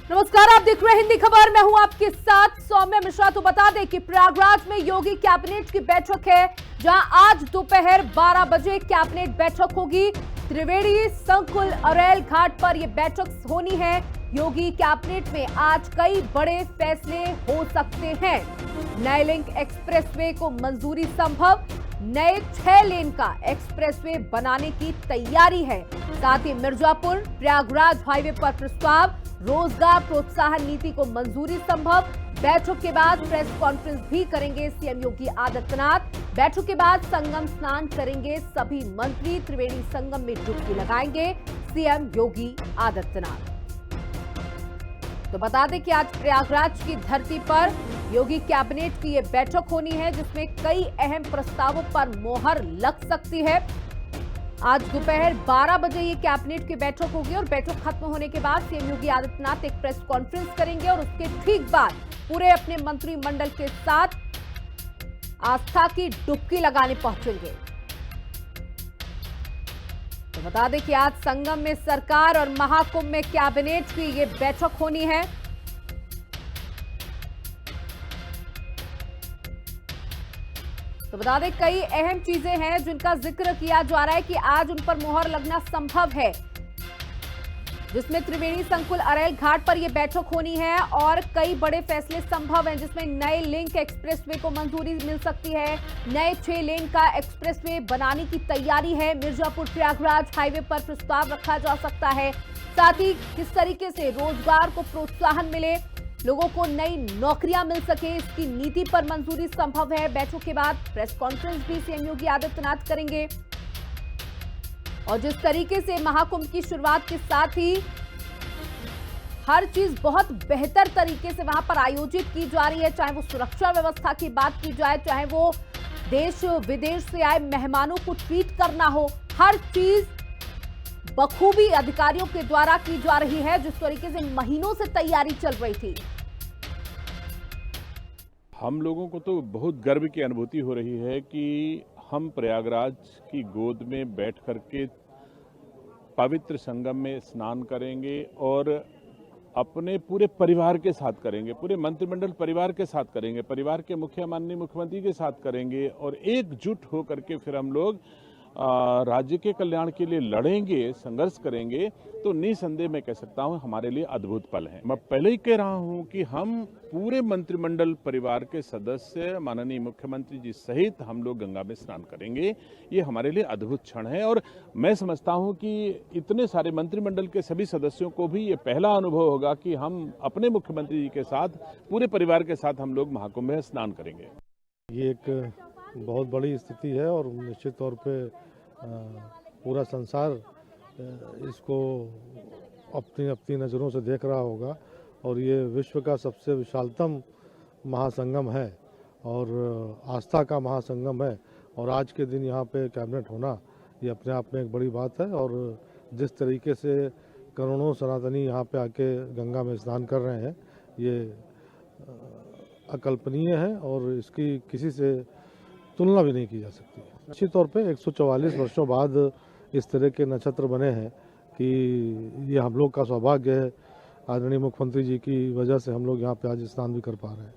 नमस्कार, आप देख रहे हैं हिंदी खबर। मैं हूं आपके साथ सौम्या मिश्रा। तो बता दें कि प्रयागराज में योगी कैबिनेट की बैठक है, जहां आज दोपहर 12 बजे कैबिनेट बैठक होगी। त्रिवेणी संकुल अरैल घाट पर यह बैठक होनी है। योगी कैबिनेट में आज कई बड़े फैसले हो सकते हैं। नए लिंक एक्सप्रेसवे को मंजूरी संभव, नए 6 लेन का एक्सप्रेसवे बनाने की तैयारी है। साथ ही मिर्जापुर प्रयागराज हाईवे पर प्रस्ताव, रोजगार प्रोत्साहन नीति को मंजूरी संभव। बैठक के बाद प्रेस कॉन्फ्रेंस भी करेंगे सीएम योगी आदित्यनाथ। बैठक के बाद संगम स्नान करेंगे सभी मंत्री। त्रिवेणी संगम में डुबकी लगाएंगे सीएम योगी आदित्यनाथ। तो बता दें कि आज प्रयागराज की धरती पर योगी कैबिनेट की यह बैठक होनी है, जिसमें कई अहम प्रस्तावों पर मोहर लग सकती है। आज दोपहर 12 बजे ये कैबिनेट की बैठक होगी और बैठक खत्म होने के बाद सीएम योगी आदित्यनाथ एक प्रेस कॉन्फ्रेंस करेंगे और उसके ठीक बाद पूरे अपने मंत्रिमंडल के साथ आस्था की डुबकी लगाने पहुंचेंगे। तो बता दें कि आज संगम में सरकार और महाकुंभ में कैबिनेट की ये बैठक होनी है। तो बता दें कई अहम चीजें हैं जिनका जिक्र किया जा रहा है कि आज उन पर मोहर लगना संभव है, जिसमें त्रिवेणी संकुल अरैल घाट पर यह बैठक होनी है और कई बड़े फैसले संभव हैं, जिसमें नए लिंक एक्सप्रेसवे को मंजूरी मिल सकती है। नए 6 लेन का एक्सप्रेसवे बनाने की तैयारी है। मिर्जापुर प्रयागराज हाईवे पर प्रस्ताव रखा जा सकता है। साथ ही किस तरीके से रोजगार को प्रोत्साहन मिले, लोगों को नई नौकरियां मिल सके, इसकी नीति पर मंजूरी संभव है। बैठक के बाद प्रेस कॉन्फ्रेंस भी सीएम योगी आदित्यनाथ करेंगे और जिस तरीके से महाकुंभ की शुरुआत के साथ ही हर चीज बहुत बेहतर तरीके से वहां पर आयोजित की जा रही है, चाहे वो सुरक्षा व्यवस्था की बात की जाए, चाहे वो देश विदेश से आए मेहमानों को ट्रीट करना हो, हर चीज बखूबी अधिकारियों के द्वारा की जा रही है, जिस तरीके से महीनों से तैयारी चल रही थी। हम लोगों को तो बहुत गर्व की अनुभूति हो रही है कि हम प्रयागराज की गोद में बैठ करके पवित्र संगम में स्नान करेंगे और अपने पूरे परिवार के साथ करेंगे, पूरे मंत्रिमंडल परिवार के साथ करेंगे, परिवार के माननीय मुख्यमंत्री के साथ करेंगे और एकजुट होकर के फिर हम लोग राज्य के कल्याण के लिए लड़ेंगे, संघर्ष करेंगे। तो निसंदेह मैं कह सकता हूं हमारे लिए अद्भुत पल है। मैं पहले ही कह रहा हूं कि हम पूरे मंत्रिमंडल परिवार के सदस्य माननीय मुख्यमंत्री जी सहित हम लोग गंगा में स्नान करेंगे। ये हमारे लिए अद्भुत क्षण है और मैं समझता हूं कि इतने सारे मंत्रिमंडल के सभी सदस्यों को भी ये पहला अनुभव होगा कि हम अपने मुख्यमंत्री जी के साथ पूरे परिवार के साथ हम लोग महाकुंभ में स्नान करेंगे। ये एक बहुत बड़ी स्थिति है और निश्चित तौर पे पूरा संसार इसको अपनी अपनी नज़रों से देख रहा होगा और ये विश्व का सबसे विशालतम महासंगम है और आस्था का महासंगम है और आज के दिन यहाँ पे कैबिनेट होना ये अपने आप में एक बड़ी बात है। और जिस तरीके से करोड़ों सनातनी यहाँ पे आके गंगा में स्नान कर रहे हैं, ये अकल्पनीय है और इसकी किसी से तुलना भी नहीं की जा सकती। निश्चित तौर पे 144 वर्षों बाद इस तरह के नक्षत्र बने हैं कि ये हम लोग का सौभाग्य है। आदरणीय मुख्यमंत्री जी की वजह से हम लोग यहाँ पे आज स्नान भी कर पा रहे हैं।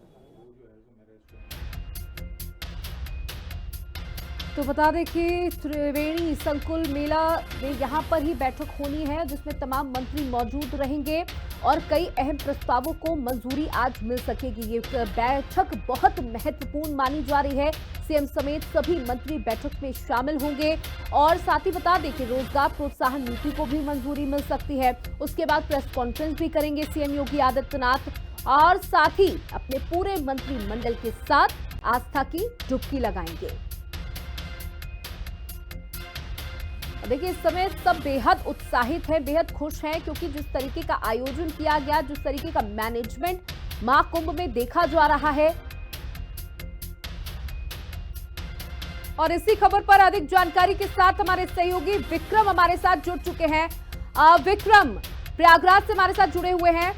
तो बता दें कि त्रिवेणी संकुल मेला में यहाँ पर ही बैठक होनी है, जिसमें तमाम मंत्री मौजूद रहेंगे और कई अहम प्रस्तावों को मंजूरी आज मिल सकेगी। ये बैठक बहुत महत्वपूर्ण मानी जा रही है। सीएम समेत सभी मंत्री बैठक में शामिल होंगे और साथ ही बता दें कि रोजगार प्रोत्साहन नीति को भी मंजूरी मिल सकती है। उसके बाद प्रेस कॉन्फ्रेंस भी करेंगे सीएम योगी आदित्यनाथ और साथ ही अपने पूरे मंत्रिमंडल के साथ आस्था की डुबकी लगाएंगे। देखिए, इस समय सब बेहद उत्साहित हैं, बेहद खुश हैं, क्योंकि जिस तरीके का आयोजन किया गया, जिस तरीके का मैनेजमेंट महाकुंभ में देखा जा रहा है। और इसी खबर पर अधिक जानकारी के साथ हमारे सहयोगी विक्रम हमारे साथ जुड़ चुके हैं। विक्रम, प्रयागराज से हमारे साथ जुड़े हुए हैं।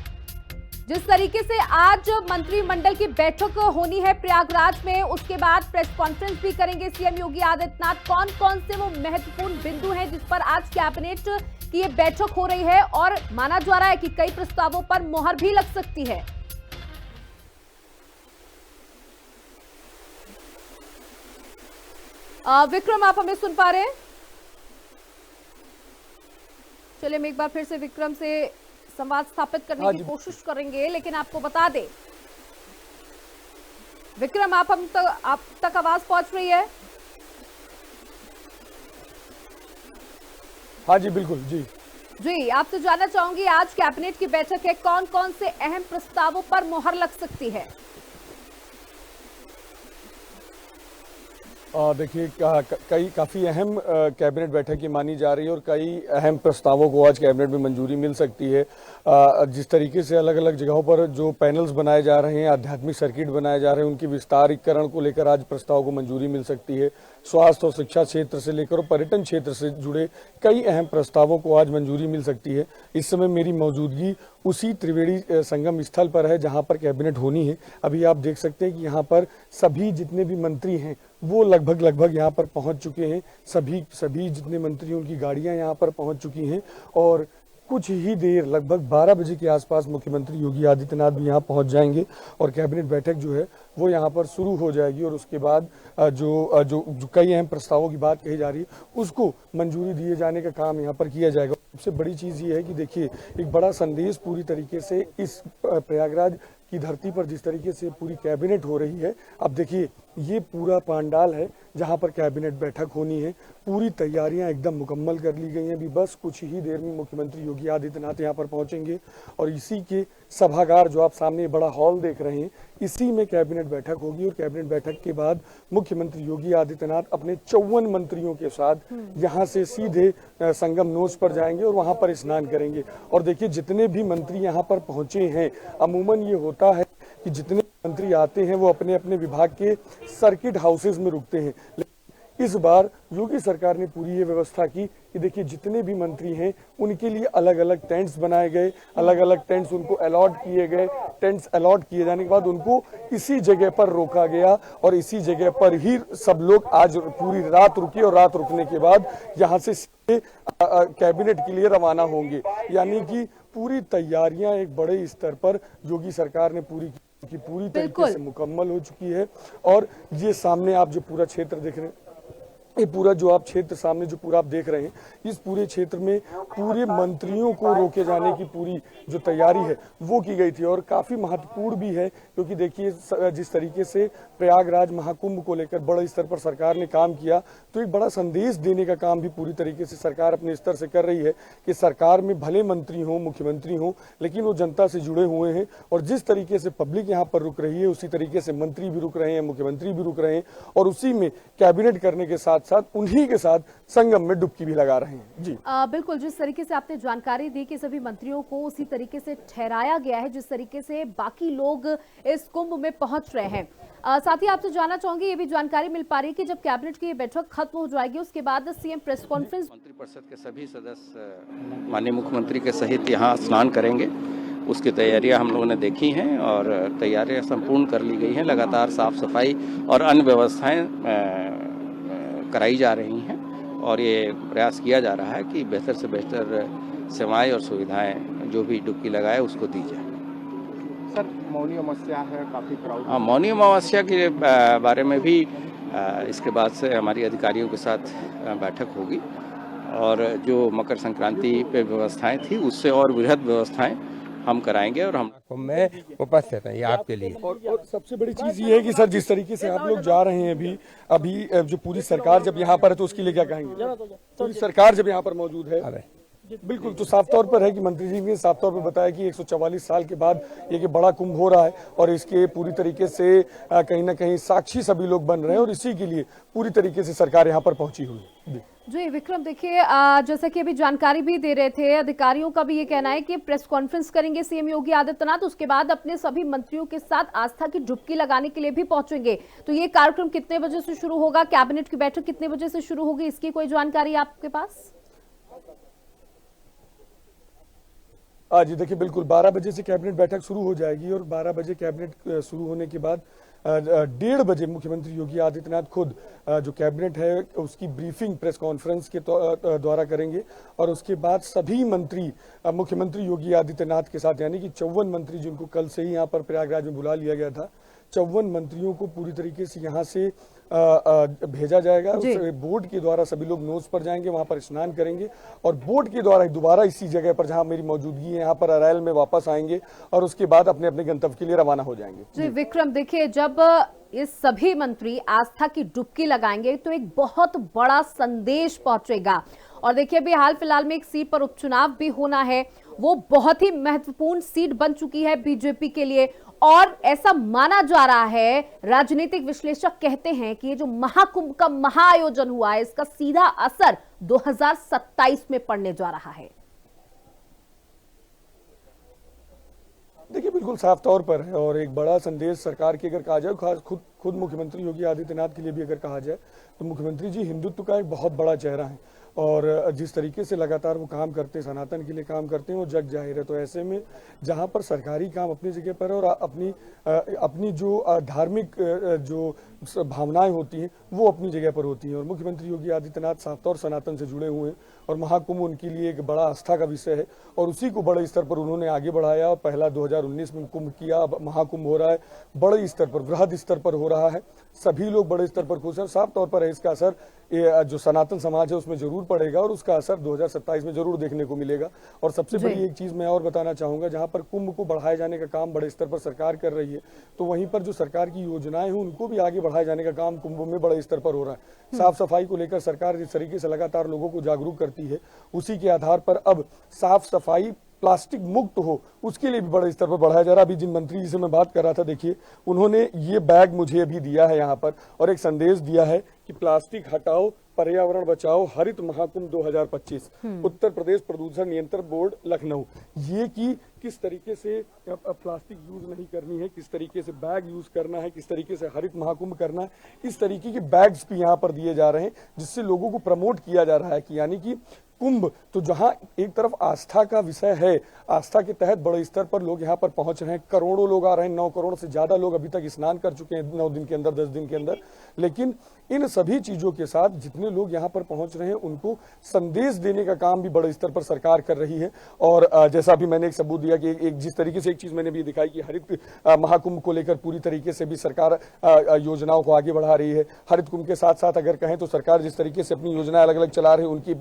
जिस तरीके से आज मंत्रिमंडल की बैठक होनी है प्रयागराज में, उसके बाद प्रेस कॉन्फ्रेंस भी करेंगे सीएम योगी आदित्यनाथ, कौन कौन से वो महत्वपूर्ण बिंदु हैं जिस पर आज कैबिनेट कि ये बैठक हो रही है और माना जा रहा है कि कई प्रस्तावों पर मुहर भी लग सकती है। विक्रम, आप हमें सुन पा रहे हैं? चलिए हम एक बार फिर से विक्रम से संवाद स्थापित करने की कोशिश करेंगे, लेकिन आपको बता दें विक्रम, आप तक आवाज पहुंच रही है? हाँ जी, बिल्कुल जी। आपसे जानना चाहूंगी, आज कैबिनेट की बैठक है, कौन कौन से अहम प्रस्तावों पर मुहर लग सकती है? देखिए, काफ़ी अहम कैबिनेट बैठक की मानी जा रही है और कई अहम प्रस्तावों को आज कैबिनेट में मंजूरी मिल सकती है। जिस तरीके से अलग अलग जगहों पर जो पैनल्स बनाए जा रहे हैं, आध्यात्मिक सर्किट बनाए जा रहे हैं, उनके विस्तारीकरण को लेकर आज प्रस्ताव को मंजूरी मिल सकती है। स्वास्थ्य और शिक्षा क्षेत्र से लेकर और पर्यटन क्षेत्र से जुड़े कई अहम प्रस्तावों को आज मंजूरी मिल सकती है। इस समय मेरी मौजूदगी उसी त्रिवेणी संगम स्थल पर है जहां पर कैबिनेट होनी है। अभी आप देख सकते हैं कि यहाँ पर सभी जितने भी मंत्री हैं वो लगभग यहाँ पर पहुंच चुके हैं। सभी जितने मंत्री उनकी गाड़ियां यहाँ पर पहुंच चुकी हैं और कुछ ही देर लगभग 12 बजे के आसपास मुख्यमंत्री योगी आदित्यनाथ भी यहाँ पहुंच जाएंगे और कैबिनेट बैठक जो है वो यहाँ पर शुरू हो जाएगी और उसके बाद जो कई अहम प्रस्तावों की बात कही जा रही है उसको मंजूरी दिए जाने का काम यहाँ पर किया जाएगा। सबसे बड़ी चीज ये है कि देखिए, एक बड़ा संदेश पूरी तरीके से इस प्रयागराज की धरती पर जिस तरीके से पूरी कैबिनेट हो रही है। अब देखिए, ये पूरा पंडाल है जहां पर कैबिनेट बैठक होनी है। पूरी तैयारियां एकदम मुकम्मल कर ली गई हैं। अभी बस कुछ ही देर में मुख्यमंत्री योगी आदित्यनाथ यहां पर पहुंचेंगे और इसी के सभागार जो आप सामने बड़ा हॉल देख रहे हैं, इसी में कैबिनेट बैठक होगी और कैबिनेट बैठक के बाद मुख्यमंत्री योगी आदित्यनाथ अपने 54 मंत्रियों के साथ यहाँ से सीधे संगम नोच पर जाएंगे और वहां पर स्नान करेंगे। और देखिए, जितने भी मंत्री यहाँ पर पहुंचे हैं, अमूमन ये होता है कि जितने मंत्री आते हैं वो अपने अपने विभाग के सर्किट हाउसेज में रुकते हैं। इस बार योगी सरकार ने पूरी ये व्यवस्था की कि देखिए, जितने भी मंत्री हैं उनके लिए अलग अलग टेंट्स बनाए गए, अलग अलग टेंट्स उनको अलॉट किए गए। टेंट्स अलॉट किए जाने के बाद उनको इसी जगह पर रोका गया और इसी जगह पर ही सब लोग आज पूरी रात रुके और रात रुकने के बाद यहाँ से कैबिनेट के लिए रवाना होंगे। यानी कि पूरी तैयारियां एक बड़े स्तर पर योगी सरकार ने पूरी तरीके से मुकम्मल हो चुकी है। और ये सामने आप जो पूरा क्षेत्र देख रहे हैं, ये पूरा जो आप क्षेत्र सामने जो पूरा आप देख रहे हैं, इस पूरे क्षेत्र में पूरे मंत्रियों को रोके जाने की पूरी जो तैयारी है वो की गई थी और काफी महत्वपूर्ण भी है। क्योंकि देखिए, जिस तरीके से प्रयागराज महाकुंभ को लेकर बड़े स्तर पर सरकार ने काम किया, तो एक बड़ा संदेश देने का काम भी पूरी तरीके से सरकार अपने स्तर से कर रही है कि सरकार में भले मंत्री हो, मुख्यमंत्री हो, लेकिन वो जनता से जुड़े हुए हैं। और जिस तरीके से पब्लिक यहाँ पर रुक रही है, उसी तरीके से मंत्री भी रुक रहे हैं, मुख्यमंत्री भी रुक रहे हैं और उसी में कैबिनेट करने के साथ साथ उन्हीं के साथ संगम में डुबकी भी लगा रहे हैं। जी बिल्कुल, जिस तरीके से आपने जानकारी दी कि सभी मंत्रियों को उसी तरीके से ठहराया गया है जिस तरीके से बाकी लोग इस कुंभ में पहुंच रहे हैं। साथ ही आपसे जानना चाहूंगी, ये भी जानकारी मिल पा रही है कि जब कैबिनेट की बैठक खत्म हो जाएगी उसके बाद सीएम प्रेस कॉन्फ्रेंस, मंत्रिपरिषद के सभी सदस्य माननीय मुख्यमंत्री के सहित यहाँ स्नान करेंगे। उसकी तैयारियां हम लोगों ने देखी हैं और तैयारियां संपूर्ण कर ली गई हैं। लगातार साफ सफाई और अन्य व्यवस्थाएं कराई जा रही हैं और ये प्रयास किया जा रहा है कि बेहतर से बेहतर सेवाएं और सुविधाएं जो भी डुबकी लगाए उसको दी जाए। सर, मौनी अमावस्या है, काफ़ी क्राउड। हाँ, मौनी अमावस्या के बारे में भी इसके बाद से हमारी अधिकारियों के साथ बैठक होगी और जो मकर संक्रांति पे व्यवस्थाएं थी उससे और वृहद व्यवस्थाएं हम कराएंगे और हम में उपस्थित है ये आपके लिए। और सबसे बड़ी चीज ये है कि सर, जिस तरीके से आप लोग जा रहे हैं अभी जो पूरी सरकार जब यहाँ पर है तो उसके लिए क्या कहेंगे? पूरी सरकार जब यहाँ पर मौजूद है, बिल्कुल, तो साफ तौर पर है कि मंत्री जी ने साफ तौर पर बताया कि 144 साल के बाद ये बड़ा कुंभ हो रहा है और इसके पूरी तरीके से कहीं ना कहीं साक्षी सभी लोग बन रहे हैं और इसी के लिए पूरी तरीके से सरकार यहाँ पर पहुंची हुई है। जी विक्रम, देखिए जैसा कि अभी जानकारी भी दे रहे थे, अधिकारियों का भी ये कहना है कि प्रेस कॉन्फ्रेंस करेंगे सीएम योगी आदित्यनाथ, उसके बाद अपने सभी मंत्रियों के साथ आस्था की डुबकी लगाने के लिए भी पहुंचेंगे। तो ये कार्यक्रम कितने बजे से शुरू होगा, कैबिनेट की बैठक कितने बजे से शुरू होगी, इसकी कोई जानकारी आपके पास? जी देखिए, बिल्कुल 12 बजे से कैबिनेट बैठक शुरू हो जाएगी और 12 बजे कैबिनेट शुरू होने के बाद 1:30 बजे मुख्यमंत्री योगी आदित्यनाथ खुद जो कैबिनेट है उसकी ब्रीफिंग प्रेस कॉन्फ्रेंस के द्वारा करेंगे और उसके बाद सभी मंत्री मुख्यमंत्री योगी आदित्यनाथ के साथ, यानी कि 54 मंत्री जिनको कल से ही यहाँ पर प्रयागराज में बुला लिया गया था, 54 मंत्रियों को पूरी तरीके से यहाँ से भेजा जाएगा। बोर्ड के द्वारा सभी लोग नोज पर जाएंगे, वहां पर स्नान करेंगे और बोर्ड के द्वारा दोबारा इसी जगह पर जहां मेरी मौजूदगी है यहाँ पर अरैल में वापस आएंगे और उसके बाद अपने अपने गंतव्य के लिए रवाना हो जाएंगे। जी विक्रम, देखिए जब ये सभी मंत्री आस्था की डुबकी लगाएंगे तो एक बहुत बड़ा संदेश पहुंचेगा। और देखिए अभी हाल फिलहाल में एक सीट पर उपचुनाव भी होना है, वो बहुत ही महत्वपूर्ण सीट बन चुकी है बीजेपी के लिए और ऐसा माना जा रहा है, राजनीतिक विश्लेषक कहते हैं कि ये जो महाकुंभ का महाआयोजन हुआ है इसका सीधा असर 2027 में पड़ने जा रहा है। देखिए बिल्कुल साफ तौर पर है और एक बड़ा संदेश सरकार की अगर कहा जाए, खास खुद मुख्यमंत्री योगी आदित्यनाथ के लिए भी अगर कहा जाए तो मुख्यमंत्री जी हिंदुत्व का एक बहुत बड़ा चेहरा है और जिस तरीके से लगातार वो काम करते हैं, सनातन के लिए काम करते हैं, वो जग जाहिर है। तो ऐसे में जहां पर सरकारी काम अपनी जगह पर है और अपनी जो धार्मिक जो भावनाएं होती हैं वो अपनी जगह पर होती हैं और मुख्यमंत्री योगी आदित्यनाथ साफ तौर सनातन से जुड़े हुए हैं और महाकुंभ उनके लिए एक बड़ा आस्था का विषय है और उसी को बड़े स्तर पर उन्होंने आगे बढ़ाया और पहला 2019 में कुंभ किया, अब महाकुंभ हो रहा है, बड़े स्तर पर, वृहद स्तर पर हो रहा है, सभी लोग बड़े स्तर पर खुश हैं। साफ तौर पर है इसका असर जो सनातन समाज है उसमें जरूर पड़ेगा और उसका असर 2027 में जरूर देखने को मिलेगा। और सबसे बड़ी एक चीज मैं और बताना चाहूंगा, जहां पर कुंभ को बढ़ाए जाने का काम बड़े स्तर पर सरकार कर रही है तो वहीं पर जो सरकार की योजनाएं हैं उनको भी आगे बढ़ाए जाने का काम कुंभ में बड़े स्तर पर हो रहा है। साफ सफाई को लेकर सरकार जिस तरीके से लगातार लोगों को जागरूक करती है उसी के आधार पर अब साफ सफाई प्लास्टिक मुक्त हो उसके लिए भी बड़े स्तर पर बढ़ाया जा रहा है। अभी जिन मंत्री जी से मैं बात कर रहा था, देखिए उन्होंने ये बैग मुझे भी दिया है यहाँ पर और एक संदेश दिया है कि प्लास्टिक हटाओ, पर्यावरण बचाओ, हरित महाकुंभ 2025, उत्तर प्रदेश प्रदूषण नियंत्रण बोर्ड लखनऊ। ये कि किस तरीके से प्लास्टिक यूज नहीं करनी है, किस तरीके से बैग यूज करना है, किस तरीके से हरित महाकुंभ करना है, इस तरीके के बैग्स भी यहाँ पर दिए जा रहे हैं जिससे लोगों को प्रमोट किया जा रहा है कि यानी कि कुंभ तो जहां एक तरफ आस्था का विषय है, आस्था के तहत बड़े स्तर पर लोग यहां पर पहुंच रहे हैं, करोड़ों लोग आ रहे हैं, 9 करोड़ से ज्यादा लोग अभी तक स्नान कर चुके हैं 9 दिन के अंदर, 10 दिन के अंदर। लेकिन इन सभी चीजों के साथ जितने लोग यहां पर पहुंच रहे हैं उनको संदेश देने का काम भी बड़े स्तर पर सरकार कर रही है। और जैसा भी मैंने एक सबूत दिया कि एक जिस तरीके से एक चीज मैंने भी दिखाई कि हरित महाकुंभ को लेकर पूरी तरीके से भी सरकार योजनाओं को आगे बढ़ा रही है। हरित कुंभ के साथ साथ अगर कहें तो सरकार जिस तरीके से अपनी योजनाएं अलग अलग चला रही है, उनकी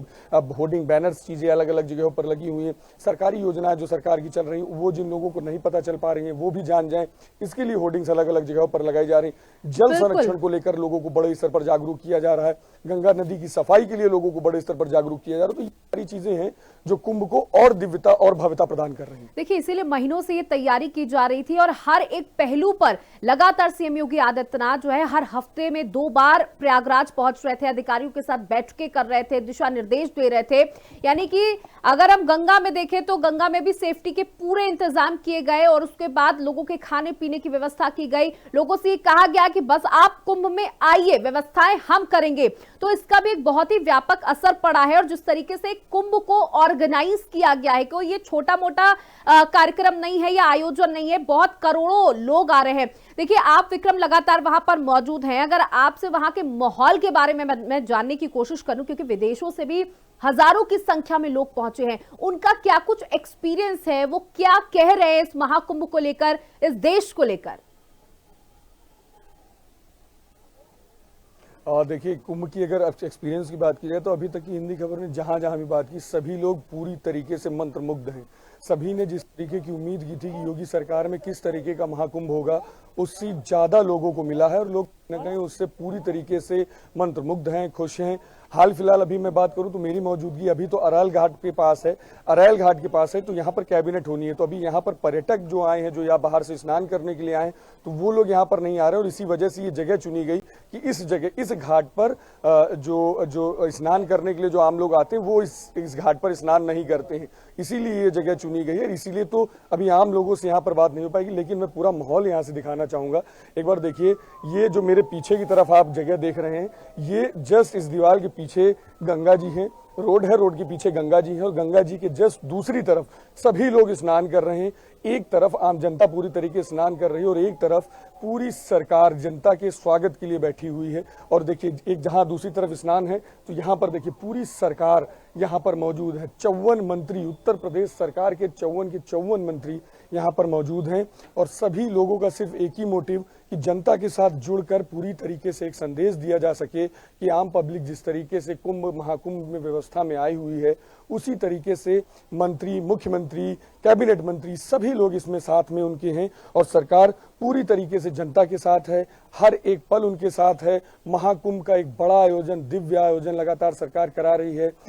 होर्डिंग बैनर्स चीजें अलग अलग जगहों पर लगी हुई हैं, सरकारी योजनाएं जो सरकार की चल रही वो जिन लोगों को नहीं पता चल पा रही हैं वो भी जान जाएं, इसके लिए होर्डिंग्स अलग अलग जगहों पर लगाई जा रही। जल संरक्षण को लेकर लोगों को बड़े स्तर पर जागरूक किया जा रहा है, गंगा नदी की सफाई के लिए लोगों को बड़े स्तर पर जागरूक किया जा रहा है। तो ये सारी चीजें हैं जो कुंभ को और दिव्यता और भव्यता प्रदान कर रही है। देखिए इसीलिए महीनों से ये तैयारी की जा रही थी और हर एक पहलू पर लगातार सीएम योगी आदित्यनाथ जो है हर हफ्ते में 2 बार प्रयागराज पहुंच रहे थे, अधिकारियों के साथ बैठकें कर रहे थे, दिशा निर्देश दे रहे थे। यानी कि अगर हम गंगा में देखें तो गंगा में भी सेफ्टी के पूरे इंतजाम किए गए और उसके बाद लोगों के खाने पीने की व्यवस्था की गई। लोगों से कहा गया कि बस आप कुंभ में आइए, व्यवस्थाएं हम करेंगे। तो इसका भी एक बहुत ही व्यापक असर पड़ा है और जिस तरीके से कुंभ को ऑर्गेनाइज किया गया है कि ये छोटा मोटा कार्यक्रम नहीं है या आयोजन नहीं है, बहुत करोड़ों लोग आ रहे हैं। देखिए आप विक्रम लगातार वहां पर मौजूद हैं, अगर आपसे वहां के माहौल के बारे में मैं जानने की कोशिश करूं, क्योंकि विदेशों से भी हजारों की संख्या में लोग पहुंचे हैं, उनका क्या कुछ एक्सपीरियंस है, वो क्या कह रहे हैं इस महाकुंभ को लेकर, इस देश को लेकर? और देखिए कुंभ की अगर एक्सपीरियंस की बात की जाए तो अभी तक की हिंदी खबर ने जहां जहां भी बात की सभी लोग पूरी तरीके से मंत्रमुग्ध हैं। सभी ने जिस तरीके की उम्मीद की थी कि योगी सरकार में किस तरीके का महाकुंभ होगा उससे ज्यादा लोगों को मिला है और लोग न कहीं उससे पूरी तरीके से मंत्रमुग्ध हैं, खुश हैं। हाल फिलहाल अभी मैं बात करूं तो मेरी मौजूदगी अभी तो अरैल घाट के पास है, अरैल घाट के पास है, तो यहाँ पर कैबिनेट होनी है। तो अभी यहाँ पर पर्यटक जो आए हैं, जो यहाँ बाहर से स्नान करने के लिए आए हैं, तो वो लोग यहाँ पर नहीं आ रहे और इसी वजह से ये जगह चुनी गई कि इस जगह, इस घाट पर जो स्नान करने के लिए जो आम लोग आते हैं वो इस घाट पर स्नान नहीं करते हैं, इसीलिए ये जगह चुनी गई है। इसीलिए तो अभी आम लोगों से यहाँ पर बात नहीं हो पाएगी, लेकिन मैं पूरा माहौल यहाँ से दिखाना चाहूंगा। एक बार देखिए, ये जो मेरे पीछे की तरफ आप जगह देख रहे हैं, ये जस्ट इस दीवार के पीछे गंगा जी हैं रोड है, रोड के पीछे गंगा जी है और गंगा जी के जस्ट दूसरी तरफ सभी लोग स्नान कर रहे हैं। एक तरफ आम जनता पूरी तरीके से स्नान कर रही है और एक तरफ पूरी सरकार जनता के स्वागत के लिए बैठी हुई है। और देखिए, एक जहां दूसरी तरफ स्नान है तो यहाँ पर देखिए पूरी सरकार यहाँ पर मौजूद है। 54 मंत्री, उत्तर प्रदेश सरकार के 54 के 54 मंत्री यहाँ पर मौजूद हैं और सभी लोगों का सिर्फ एक ही मोटिव कि जनता के साथ जुड़कर पूरी तरीके से एक संदेश दिया जा सके कि आम पब्लिक जिस तरीके से कुंभ महाकुंभ में व्यवस्था में आई हुई है, उसी तरीके से मंत्री, मुख्यमंत्री, कैबिनेट मंत्री सभी लोग इसमें साथ में उनके हैं और सरकार पूरी तरीके से जनता के साथ है, हर एक पल उनके साथ है। महाकुंभ का एक बड़ा आयोजन, दिव्य आयोजन लगातार सरकार करा रही है।